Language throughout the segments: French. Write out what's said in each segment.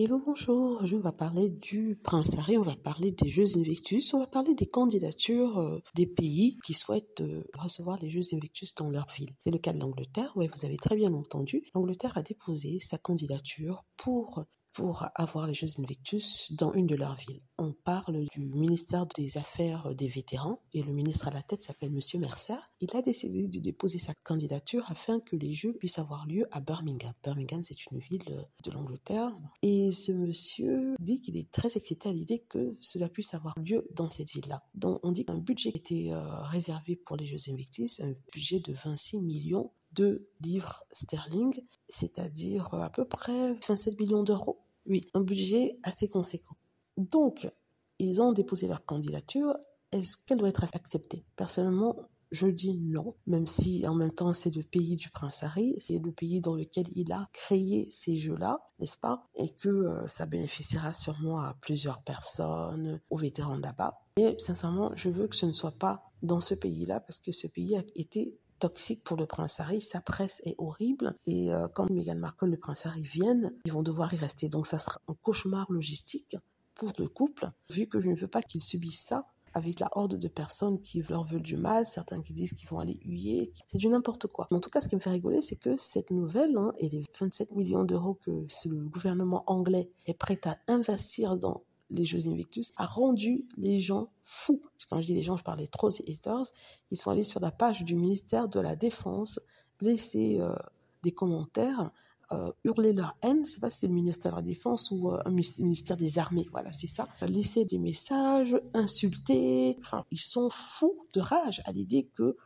Hello, bonjour, on va parler du Prince Harry, on va parler des Jeux Invictus, on va parler des candidatures des pays qui souhaitent recevoir les Jeux Invictus dans leur ville. C'est le cas de l'Angleterre, oui, vous avez très bien entendu. L'Angleterre a déposé sa candidature pour avoir les Jeux Invictus dans une de leurs villes. On parle du ministère des Affaires des vétérans et le ministre à la tête s'appelle Monsieur Mercer. Il a décidé de déposer sa candidature afin que les Jeux puissent avoir lieu à Birmingham. Birmingham, c'est une ville de l'Angleterre. Et ce monsieur dit qu'il est très excité à l'idée que cela puisse avoir lieu dans cette ville-là. Donc on dit qu'un budget était réservé pour les Jeux Invictus, un budget de 26 millions de livres sterling, c'est-à-dire à peu près 27 millions d'euros. Oui, un budget assez conséquent. Donc, ils ont déposé leur candidature. Est-ce qu'elle doit être acceptée? Personnellement, je dis non, même si en même temps c'est le pays du Prince Harry, c'est le pays dans lequel il a créé ces jeux-là, n'est-ce pas? Et que ça bénéficiera sûrement à plusieurs personnes, aux vétérans là-bas. Et sincèrement, je veux que ce ne soit pas dans ce pays-là parce que ce pays a été toxique pour le Prince Harry, sa presse est horrible et quand Meghan Markle et le Prince Harry viennent, ils vont devoir y rester. Donc ça sera un cauchemar logistique pour le couple, vu que je ne veux pas qu'ils subissent ça avec la horde de personnes qui leur veulent du mal, certains qui disent qu'ils vont aller huer, c'est du n'importe quoi. Mais en tout cas, ce qui me fait rigoler, c'est que cette nouvelle et les 27 millions d'euros que le gouvernement anglais est prêt à investir dans les Jeux Invictus a rendu les gens fous. Quand je dis les gens, je parle des trolls et haters. Ils sont allés sur la page du ministère de la Défense, laisser des commentaires, hurler leur haine. Je ne sais pas si c'est le ministère de la Défense ou un ministère des Armées. Voilà, c'est ça. Laisser des messages, insulter. Enfin, ils sont fous de rage à l'idée que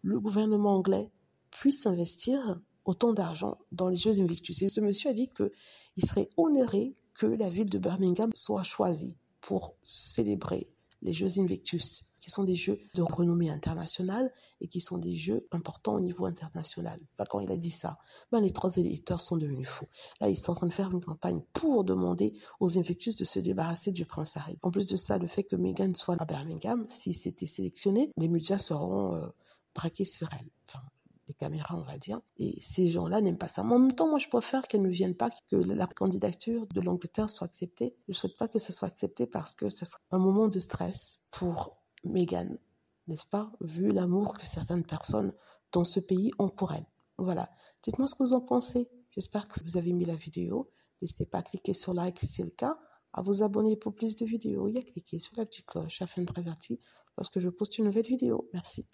le gouvernement anglais puisse investir autant d'argent dans les Jeux Invictus. Et ce monsieur a dit qu'il serait honoré que la ville de Birmingham soit choisie pour célébrer les Jeux Invictus, qui sont des jeux de renommée internationale et qui sont des jeux importants au niveau international. Quand il a dit ça, les trolls et les haters sont devenus fous. Là, ils sont en train de faire une campagne pour demander aux Invictus de se débarrasser du Prince Harry. En plus de ça, le fait que Meghan soit à Birmingham, si c'était sélectionné, les médias seront braqués sur elle. Enfin, les caméras, on va dire. Et ces gens-là n'aiment pas ça. Mais en même temps, moi, je préfère qu'elles ne viennent pas, que la candidature de l'Angleterre soit acceptée. Je ne souhaite pas que ça soit accepté parce que ce sera un moment de stress pour Meghan, n'est-ce pas? Vu l'amour que certaines personnes dans ce pays ont pour elle. Voilà. Dites-moi ce que vous en pensez. J'espère que vous avez aimé la vidéo. N'hésitez pas à cliquer sur like si c'est le cas, à vous abonner pour plus de vidéos et à cliquer sur la petite cloche afin d'être averti lorsque je poste une nouvelle vidéo. Merci.